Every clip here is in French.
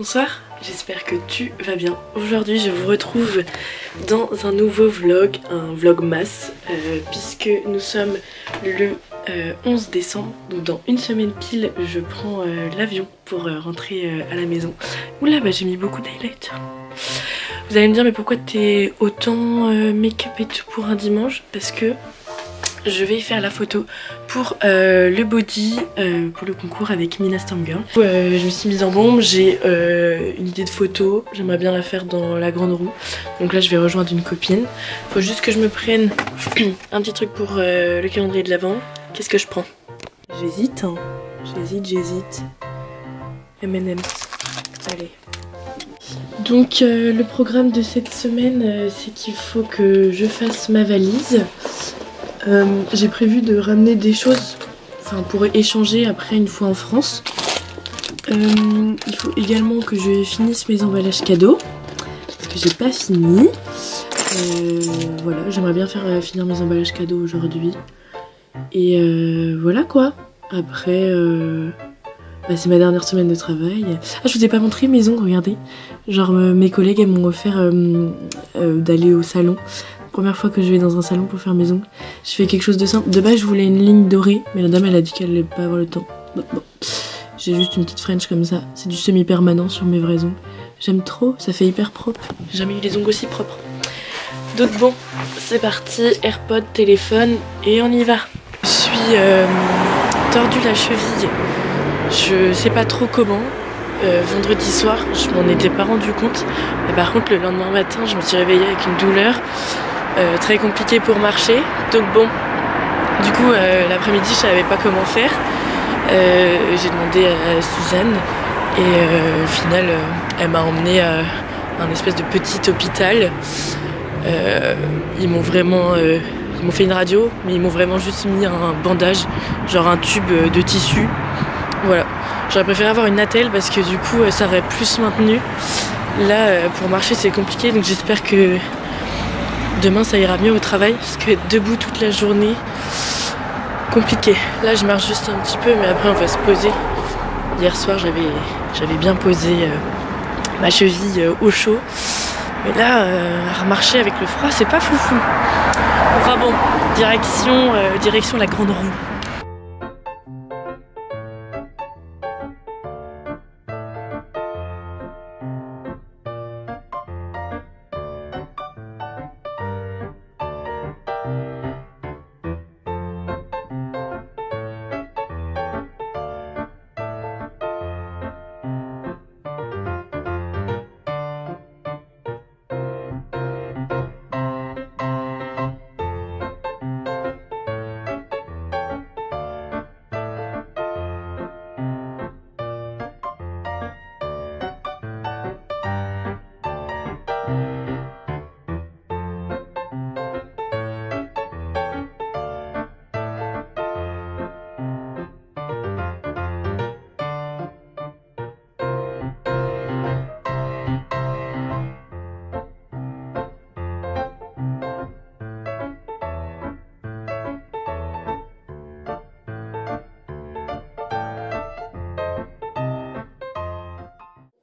Bonsoir, j'espère que tu vas bien. Aujourd'hui je vous retrouve dans un nouveau vlog, un vlogmas, puisque nous sommes le 11 décembre, donc dans une semaine pile je prends l'avion pour rentrer à la maison. Oula, bah j'ai mis beaucoup d'highlights. Vous allez me dire mais pourquoi t'es autant make-up et tout pour un dimanche? Parce que je vais faire la photo pour le body, pour le concours avec Mina Storm Girl. Je me suis mise en bombe, j'ai une idée de photo, j'aimerais bien la faire dans la grande roue. Donc là je vais rejoindre une copine. Faut juste que je me prenne un petit truc pour le calendrier de l'avant. Qu'est-ce que je prends? J'hésite, hein. J'hésite. M&M. Allez. Donc le programme de cette semaine, c'est qu'il faut que je fasse ma valise. J'ai prévu de ramener des choses pour échanger après une fois en France. Il faut également que je finisse mes emballages cadeaux parce que j'ai pas fini. Voilà, j'aimerais bien faire finir mes emballages cadeaux aujourd'hui. Et voilà quoi. Après, c'est ma dernière semaine de travail. Ah, je vous ai pas montré mes ongles, regardez. Genre mes collègues elles m'ont offert d'aller au salon. Première fois que je vais dans un salon pour faire mes ongles. Je fais quelque chose de simple. De base je voulais une ligne dorée, mais la dame elle a dit qu'elle allait pas avoir le temps. Bon. J'ai juste une petite French comme ça. C'est du semi-permanent sur mes vrais ongles. J'aime trop, ça fait hyper propre. J'ai jamais eu les ongles aussi propres. Donc bon, c'est parti. AirPod, téléphone et on y va. Je suis tordu la cheville. Je sais pas trop comment. Vendredi soir, je m'en étais pas rendu compte. Mais par contre le lendemain matin, je me suis réveillée avec une douleur. Très compliqué pour marcher, donc bon, du coup l'après-midi je savais pas comment faire. J'ai demandé à Suzanne et au final elle m'a emmenée à un espèce de petit hôpital. Ils m'ont fait une radio, mais ils m'ont vraiment juste mis un bandage, genre un tube de tissu. Voilà, j'aurais préféré avoir une attelle parce que du coup ça aurait plus maintenu. Là pour marcher c'est compliqué, donc j'espère que demain ça ira mieux au travail, parce que être debout toute la journée, compliqué. Là je marche juste un petit peu, mais après on va se poser. Hier soir j'avais bien posé ma cheville au chaud, mais là remarcher avec le froid c'est pas foufou. Enfin bon, direction la grande roue.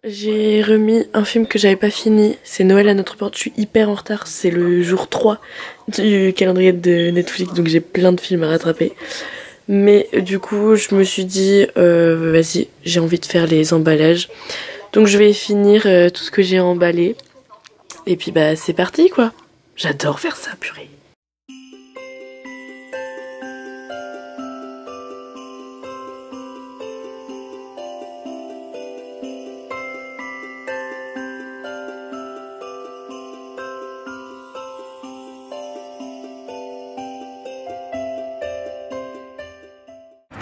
J'ai remis un film que j'avais pas fini, c'est Noël à notre porte. Je suis hyper en retard, c'est le jour 3 du calendrier de Netflix, donc j'ai plein de films à rattraper. Mais du coup je me suis dit vas-y, j'ai envie de faire les emballages, donc je vais finir tout ce que j'ai emballé. Et puis bah c'est parti quoi. J'adore faire ça, purée.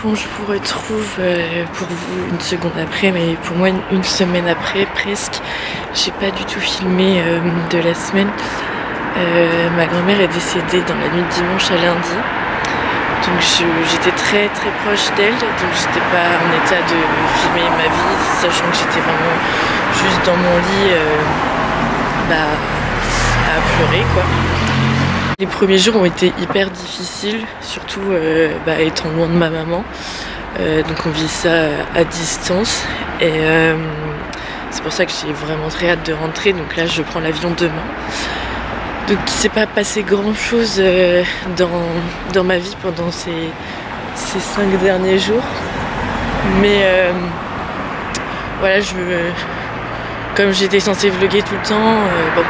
Bon, je vous retrouve pour vous une seconde après, mais pour moi une semaine après presque. J'ai pas du tout filmé de la semaine. Ma grand-mère est décédée dans la nuit de dimanche à lundi, donc j'étais très très proche d'elle, donc j'étais pas en état de filmer ma vie, sachant que j'étais vraiment juste dans mon lit à pleurer quoi. Les premiers jours ont été hyper difficiles, surtout étant loin de ma maman. Donc on vit ça à distance. Et C'est pour ça que j'ai vraiment très hâte de rentrer. Donc là je prends l'avion demain. Donc il s'est pas passé grand chose dans ma vie pendant ces 5 derniers jours. Mais voilà, comme j'étais censée vlogger tout le temps, bon,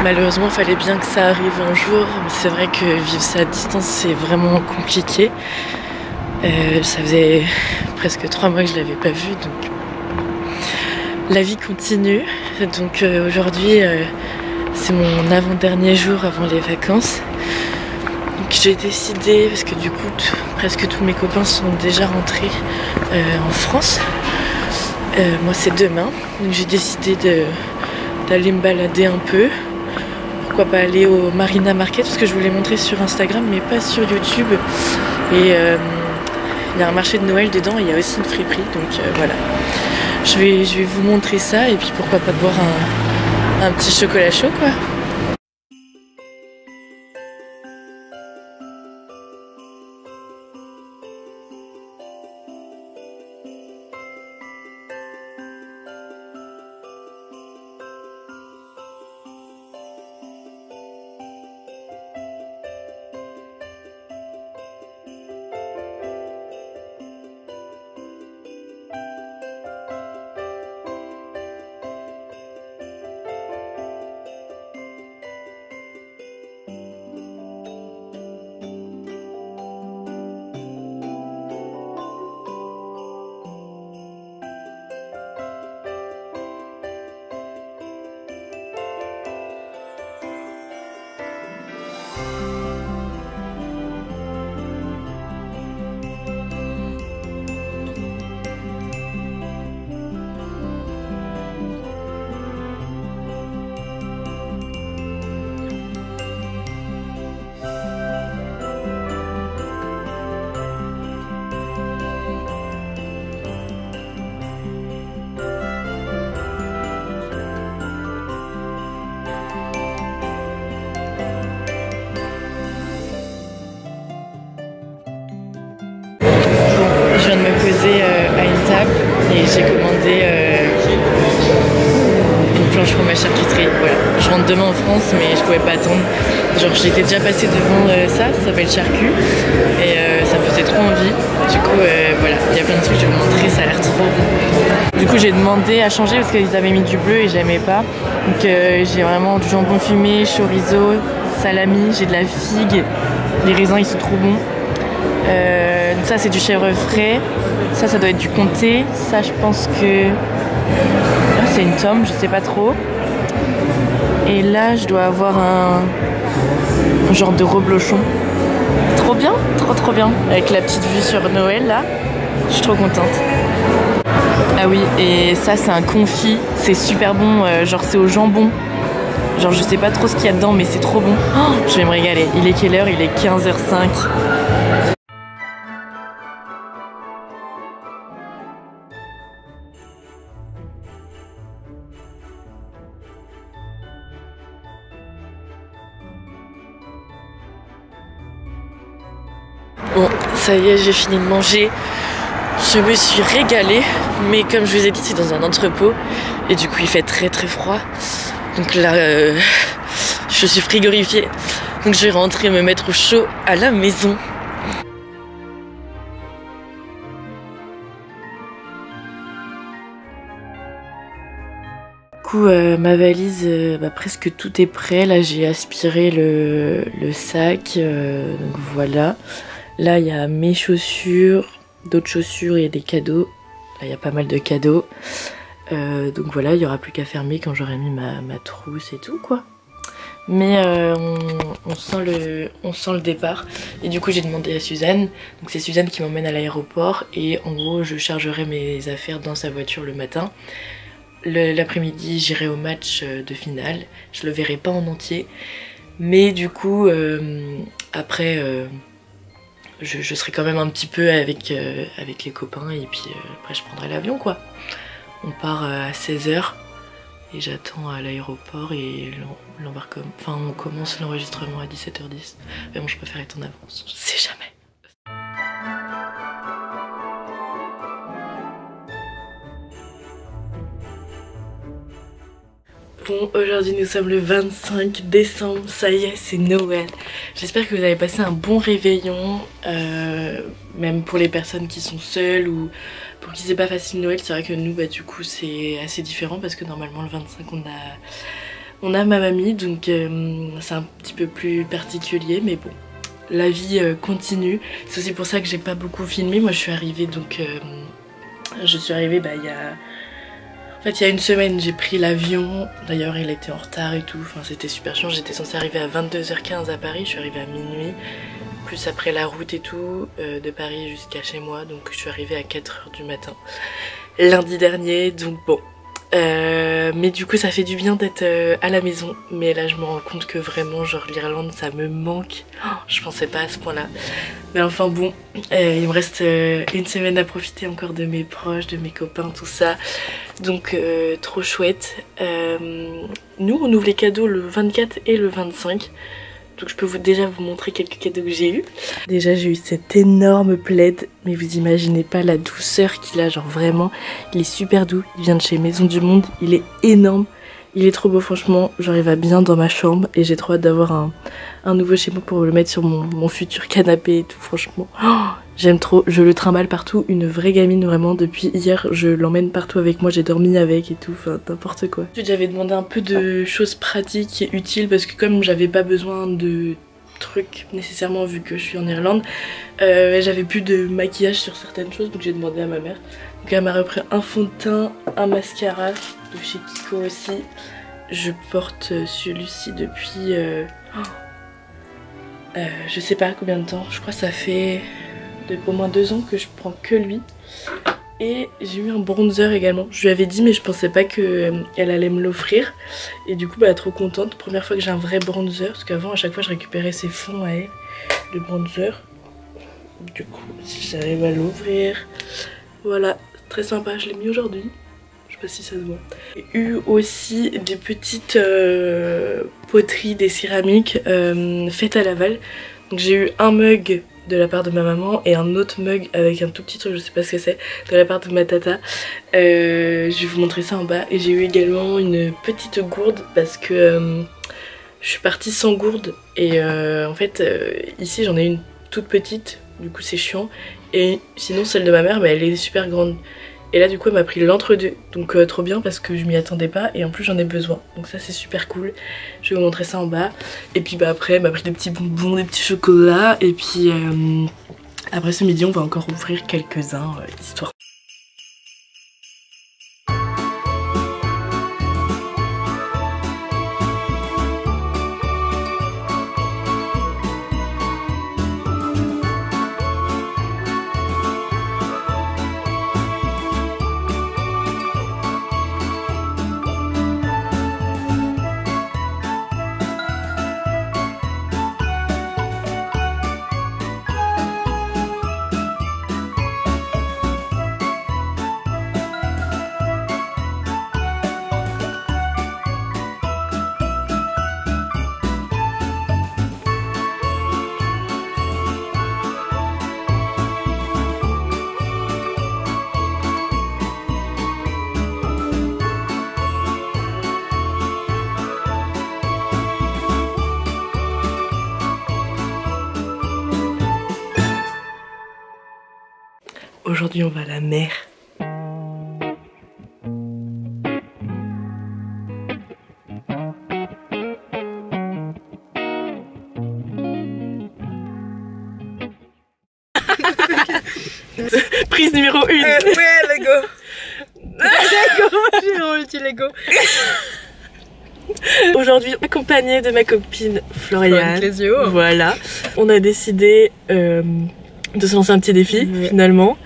malheureusement il fallait bien que ça arrive un jour. Mais c'est vrai que vivre ça à distance c'est vraiment compliqué. Ça faisait presque 3 mois que je l'avais pas vu, donc la vie continue. Donc aujourd'hui c'est mon avant-dernier jour avant les vacances. Donc j'ai décidé, parce que du coup presque tous mes copains sont déjà rentrés en France. Moi c'est demain, donc j'ai décidé d'aller me balader un peu. Pourquoi pas aller au Marina Market, parce que je voulais montrer sur Instagram mais pas sur YouTube. Et il y a un marché de Noël dedans et il y a aussi une friperie, donc voilà. Je vais vous montrer ça et puis pourquoi pas boire un petit chocolat chaud quoi. Je viens de me poser à une table et j'ai commandé une planche fromage charcuterie. Voilà. Je rentre demain en France mais je pouvais pas attendre. Genre j'étais déjà passée devant ça s'appelle Charcu et ça me faisait trop envie. Du coup voilà, il y a plein de trucs que je vais vous montrer, ça a l'air trop bon. Du coup j'ai demandé à changer parce qu'ils avaient mis du bleu et j'aimais pas. Donc j'ai vraiment du jambon fumé, chorizo, salami, j'ai de la figue. Les raisins ils sont trop bons. Donc ça c'est du chèvre frais, ça doit être du comté, ça je pense que c'est une tome, je sais pas trop. Et là je dois avoir un genre de reblochon. Trop bien, trop bien. Avec la petite vue sur Noël là, je suis trop contente. Ah oui, et ça c'est un confit, c'est super bon, genre c'est au jambon. Genre je sais pas trop ce qu'il y a dedans mais c'est trop bon. Oh, je vais me régaler. Il est quelle heure? Il est 15h05. Bon, ça y est, j'ai fini de manger. Je me suis régalée, mais comme je vous ai dit, c'est dans un entrepôt et du coup il fait très froid. Donc là, je suis frigorifiée. Donc je vais rentrer me mettre au chaud à la maison. Du coup, ma valise, presque tout est prêt. Là, j'ai aspiré le sac. Donc voilà. Là, il y a mes chaussures, d'autres chaussures et des cadeaux. Là, il y a pas mal de cadeaux. Donc voilà, il n'y aura plus qu'à fermer quand j'aurai mis ma trousse et tout, quoi. Mais on sent le départ. Et du coup, j'ai demandé à Suzanne. Donc c'est Suzanne qui m'emmène à l'aéroport. Et en gros, je chargerai mes affaires dans sa voiture le matin. L'après-midi, j'irai au match de finale. Je le verrai pas en entier. Mais du coup, après... Je serai quand même un petit peu avec les copains et puis après je prendrai l'avion quoi. On part à 16h et j'attends à l'aéroport et on commence l'enregistrement à 17h10. Mais bon, je préfère être en avance, je sais jamais. Bon, aujourd'hui nous sommes le 25 décembre, ça y est, c'est Noël. J'espère que vous avez passé un bon réveillon, même pour les personnes qui sont seules ou pour qui c'est pas facile Noël. C'est vrai que nous, bah du coup c'est assez différent parce que normalement le 25 on a ma mamie, donc c'est un petit peu plus particulier, mais bon, la vie continue. C'est aussi pour ça que j'ai pas beaucoup filmé. Moi je suis arrivée donc, il y a une semaine, j'ai pris l'avion. D'ailleurs il était en retard et tout, enfin c'était super chiant. J'étais censée arriver à 22h15 à Paris, je suis arrivée à minuit. Plus après la route et tout, de Paris jusqu'à chez moi, donc je suis arrivée à 4h du matin lundi dernier, donc bon. Mais du coup ça fait du bien d'être à la maison, mais là je me rends compte que vraiment genre l'Irlande ça me manque. Je pensais pas à ce point là, mais enfin bon, il me reste une semaine à profiter encore de mes proches, de mes copains, tout ça, donc trop chouette. Nous on ouvre les cadeaux le 24 et le 25, donc je peux déjà vous montrer quelques cadeaux que j'ai eu. Déjà j'ai eu cet énorme plaid, mais vous imaginez pas la douceur qu'il a, genre vraiment il est super doux, il vient de chez Maison du Monde, il est énorme, il est trop beau franchement, genre il va bien dans ma chambre et j'ai trop hâte d'avoir un nouveau chez moi pour le mettre sur mon futur canapé et tout, franchement. J'aime trop, je le trimballe partout, une vraie gamine vraiment, depuis hier je l'emmène partout avec moi, j'ai dormi avec et tout, enfin n'importe quoi. J'avais demandé un peu de choses pratiques et utiles parce que comme j'avais pas besoin de trucs nécessairement vu que je suis en Irlande, j'avais plus de maquillage sur certaines choses, donc j'ai demandé à ma mère. Donc elle m'a repris un fond de teint, un mascara de chez Kiko aussi. Je porte celui-ci depuis je sais pas combien de temps, je crois que ça fait au moins 2 ans que je prends que lui. Et j'ai eu un bronzer également, je lui avais dit mais je pensais pas qu'elle allait me l'offrir. Et du coup bah trop contente, première fois que j'ai un vrai bronzer, parce qu'avant à chaque fois je récupérais ses fonds à elle, le bronzer. Du coup si j'arrive à l'ouvrir, voilà, très sympa, je l'ai mis aujourd'hui. Je sais pas si ça se voit. J'ai eu aussi des petites poteries, des céramiques faites à Laval. Donc j'ai eu un mug de la part de ma maman et un autre mug avec un tout petit truc, je sais pas ce que c'est, de la part de ma tata. Je vais vous montrer ça en bas. Et j'ai eu également une petite gourde parce que je suis partie sans gourde. Et en fait ici j'en ai une toute petite, du coup c'est chiant. Et sinon celle de ma mère, bah, elle est super grande. Et là du coup elle m'a pris l'entre-deux, donc trop bien parce que je m'y attendais pas et en plus j'en ai besoin. Donc ça c'est super cool, je vais vous montrer ça en bas. Et puis bah après elle m'a pris des petits bonbons, des petits chocolats. Et puis après ce midi on va encore ouvrir quelques-uns, histoire. Aujourd'hui on va à la mer. Prise numéro 1. Ouais, Lego. Lego, j'ai envie de Lego. Aujourd'hui accompagnée de ma copine Floriane. Clésio. Voilà. On a décidé de se lancer un petit défi finalement.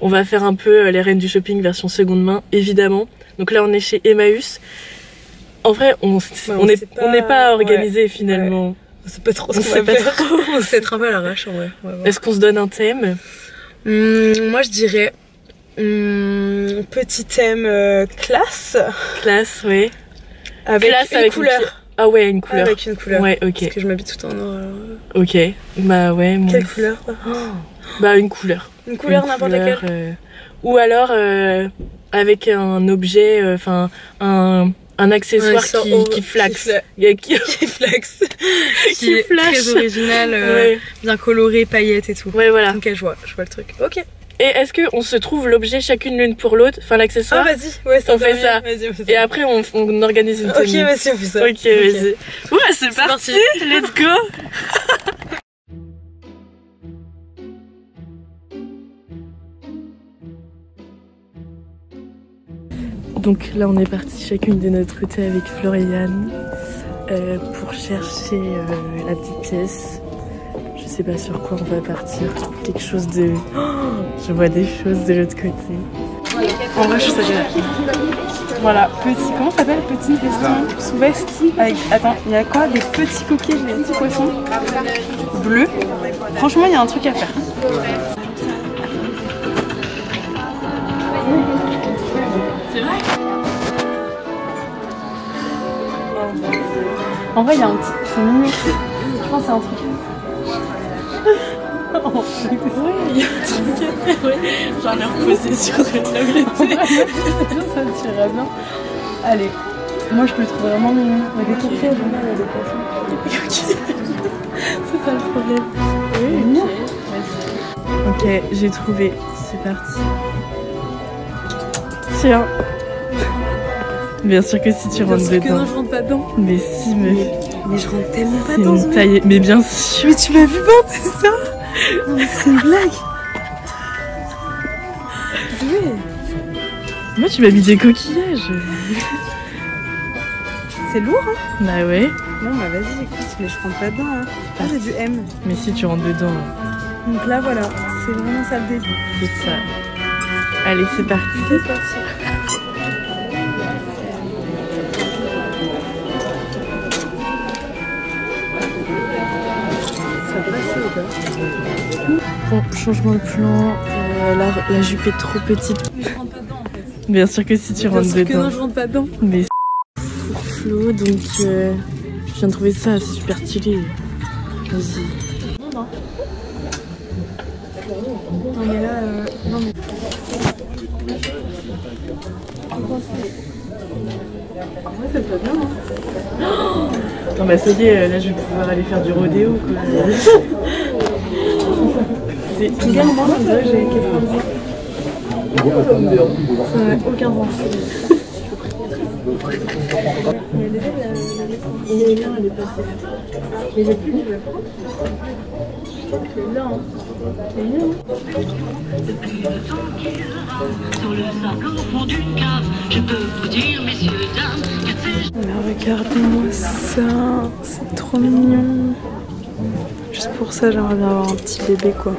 On va faire un peu les reines du shopping version seconde main évidemment. Donc là on est chez Emmaüs. En vrai on n'est pas organisé finalement. Ouais. On sait pas trop ce qu'on va faire. On sait un peu à l'arrache en vrai. Est-ce qu'on se donne un thème? Moi je dirais petit thème classe. Classe, oui. Avec classe, une avec couleur. Ah ouais, une couleur. Avec une couleur. Ouais, ok. Parce que je m'habille tout en noir. Ok. Bah ouais. Quelle couleur? Bah une couleur. Une couleur n'importe laquelle. Ou alors avec un objet, enfin un un accessoire qui flaxe. Qui flaxe. Qui est flash. Très original, bien coloré, paillettes et tout. Ouais, voilà. Ok, je vois le truc. Ok. Et est-ce qu'on se trouve l'objet chacune l'une pour l'autre, enfin l'accessoire? Ah vas-y, ouais, on fait ça. Vas-y. Et après on organise une tenue. Ok, vas-y, on fait ça. Ok, vas-y. Ouais, c'est parti. Let's go. Donc là on est parti chacune de notre côté avec Floriane pour chercher la petite pièce. Je sais pas sur quoi on va partir. Quelque chose de... Oh, je vois des choses de l'autre côté. En vrai, je sais pas. Voilà, petit, comment ça s'appelle? Petit veston sous vesti avec, attends, il y a quoi? Des petits coquilles, des petits poissons bleus. Franchement, il y a un truc à faire. C'est vrai? En vrai, il y a un petit... C'est mignon. Je pense que c'est un truc. Oui, il y a un truc à faire, oui. J'en ai reposé sur la tablette. Ça me tirait bien. Allez, moi je le trouve vraiment mignon. Il y a des coquilles, il y a des poissons. C'est ça le problème. Oui, ok, j'ai trouvé. C'est parti. Tiens. Bien sûr que si tu rentres dedans. Non, je rentre pas dedans. Mais si, mais je rentre tellement pas c'est dedans. une taille. Mais bien sûr. Mais tu m'as vu pas, c'est ça? Non, mais c'est une blague. Oui. Moi, tu m'as mis des coquillages. C'est lourd, hein? Bah ouais. Non, bah vas-y, écoute, mais je rentre pas dedans, hein. Ah, j'ai du M. Mais si tu rentres dedans. Donc là, voilà, c'est vraiment ça le début. C'est ça. Allez, c'est parti. C'est parti. Bon, changement de plan. La jupe est trop petite. Mais je rentre pas dedans en fait. Bien sûr que si tu rentres dedans. Non, je rentre pas dedans. Mais c'est pour Flo, donc je viens de trouver ça, c'est super stylé. Vas-y. Non, mais là, non mais. En vrai, ça te va bien, hein. Non bah ça y est, là je vais pouvoir aller faire du rodéo quoi. C'est également comme ça, j'ai 90 ans. Ça n'a aucun sens. Il y a une heure, elle est passée. Mais j'ai plus. C'est là, hein. C'est mignon. Sur le sable au fond d'une cave, je peux vous dire, messieurs, dames, Mais regardez-moi ça, c'est trop mignon. Juste pour ça, j'aimerais bien avoir un petit bébé, quoi.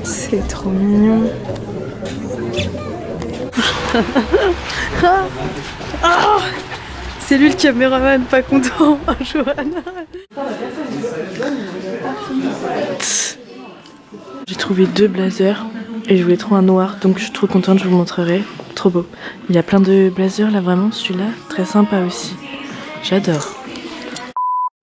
C'est trop mignon. Ah, c'est lui le caméraman pas content. Oh, Johanna. J'ai trouvé 2 blazers et je voulais trop un noir, donc je suis trop contente, je vous montrerai. Trop beau. Il y a plein de blazers là, vraiment, celui-là, très sympa aussi. J'adore.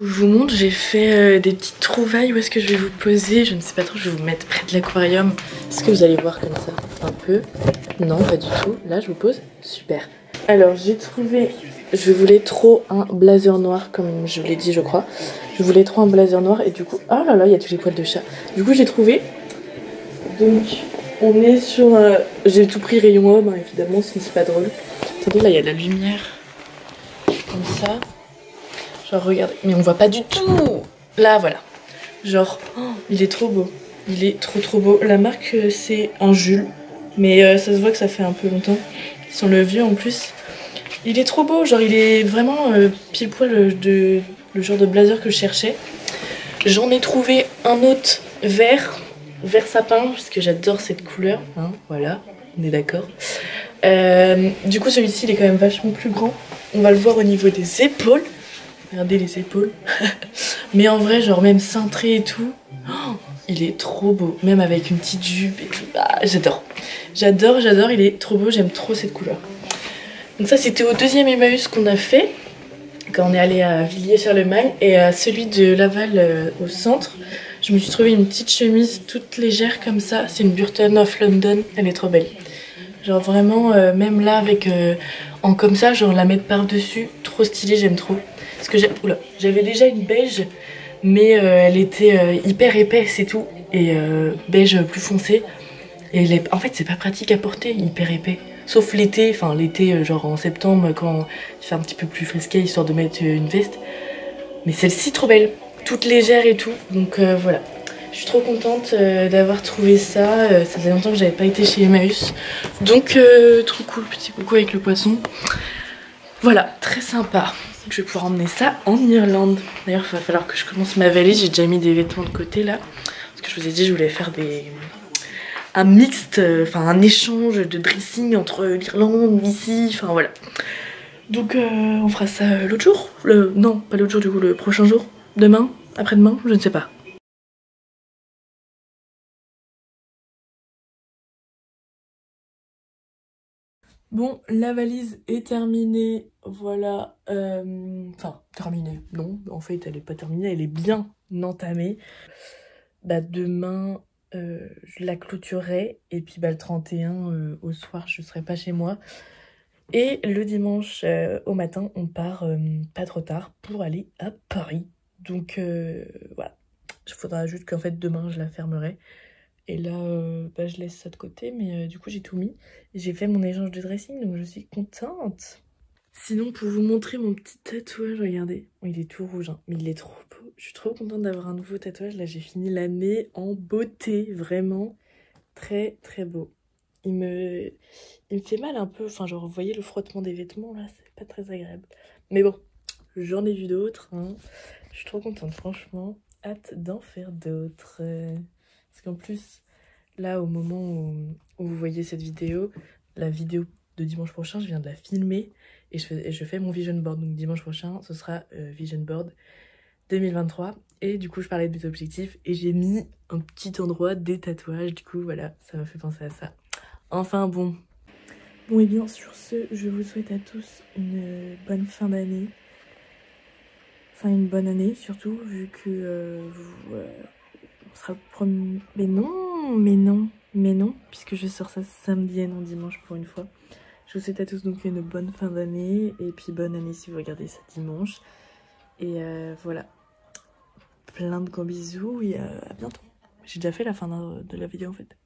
Je vous montre, j'ai fait des petites trouvailles. Où est-ce que je vais vous poser? Je ne sais pas trop, je vais vous mettre près de l'aquarium. Est-ce que vous allez voir comme ça? Un peu. Non, pas du tout. Là, je vous pose. Super. Alors, j'ai trouvé... Je voulais trop un blazer noir, comme je vous l'ai dit, je crois. Je voulais trop un blazer noir et du coup... Oh là là, il y a tous les poils de chat. Du coup, j'ai trouvé. Donc, on est sur... J'ai tout pris rayon homme, hein, évidemment, sinon c'est pas drôle. Attendez, là, il y a de la lumière. Comme ça. Genre, regardez. Mais on voit pas du tout. Là, voilà. Genre, oh, il est trop beau. Il est trop beau. La marque, c'est un Jules. Mais ça se voit que ça fait un peu longtemps. Ils sont le vieux en plus. Il est trop beau. Genre, il est vraiment pile poil de le genre de blazer que je cherchais. J'en ai trouvé un autre vert sapin, parce que j'adore cette couleur. Hein, voilà, on est d'accord. Du coup, celui-ci, il est quand même vachement plus grand. On va le voir au niveau des épaules. Regardez les épaules. Mais en vrai, genre même cintré et tout. Oh, il est trop beau. Même avec une petite jupe et tout. Ah, j'adore. J'adore. Il est trop beau. J'aime trop cette couleur. Donc ça, c'était au 2e Emmaüs qu'on a fait. Quand on est allé à Villiers-Charlemagne. Et à celui de Laval au centre. Je me suis trouvé une petite chemise toute légère comme ça. C'est une Burton of London. Elle est trop belle. Genre vraiment, même là avec en comme ça, genre la mettre par-dessus, trop stylé, j'aime trop. Parce que j'avais déjà une beige, mais elle était hyper épaisse et tout. Et beige plus foncé. Et en fait c'est pas pratique à porter, hyper épais. Sauf l'été, enfin l'été genre en septembre quand il fait un petit peu plus frisqué histoire de mettre une veste. Mais celle-ci trop belle, toute légère et tout. Donc voilà. Je suis trop contente d'avoir trouvé ça. Ça faisait longtemps que j'avais pas été chez Emmaüs. Donc trop cool, petit coucou avec le poisson. Voilà, très sympa. Je vais pouvoir emmener ça en Irlande. D'ailleurs, il va falloir que je commence ma valise. J'ai déjà mis des vêtements de côté là. Parce que je vous ai dit, je voulais faire un mixte, enfin un échange de dressing entre l'Irlande, ici, enfin voilà. Donc on fera ça l'autre jour. Non, pas l'autre jour du coup, le prochain jour. Demain, après-demain, je ne sais pas. Bon, la valise est terminée, voilà, enfin, terminée, non, en fait, elle est pas terminée, elle est bien entamée. Bah, demain, je la clôturerai, et puis bah, le 31, au soir, je serai pas chez moi. Et le dimanche, au matin, on part pas trop tard pour aller à Paris. Donc, voilà, il faudra juste qu'en fait, demain, je la fermerai. Et là, bah, je laisse ça de côté, mais du coup, j'ai tout mis. J'ai fait mon échange de dressing, donc je suis contente. Sinon, pour vous montrer mon petit tatouage, regardez. Bon, il est tout rouge, hein, mais il est trop beau. Je suis trop contente d'avoir un nouveau tatouage. Là, j'ai fini l'année en beauté, vraiment très, très beau. Il me fait mal un peu, enfin, genre, vous voyez le frottement des vêtements, là, c'est pas très agréable. Mais bon, j'en ai vu d'autres, hein. Je suis trop contente, franchement. Hâte d'en faire d'autres. Parce qu'en plus, là, au moment où vous voyez cette vidéo, la vidéo de dimanche prochain, je viens de la filmer et je fais mon vision board. Donc dimanche prochain, ce sera vision board 2023. Et du coup, je parlais de mes objectifs et j'ai mis un petit endroit des tatouages. Du coup, voilà, ça m'a fait penser à ça. Enfin bon. Bon et bien, sur ce, je vous souhaite à tous une bonne fin d'année. Enfin, une bonne année surtout, vu que on sera le premier... Mais non, puisque je sors ça samedi et non dimanche pour une fois. Je vous souhaite à tous donc une bonne fin d'année, et puis bonne année si vous regardez ça dimanche. Et voilà, plein de gros bisous et à bientôt. J'ai déjà fait la fin de la vidéo en fait.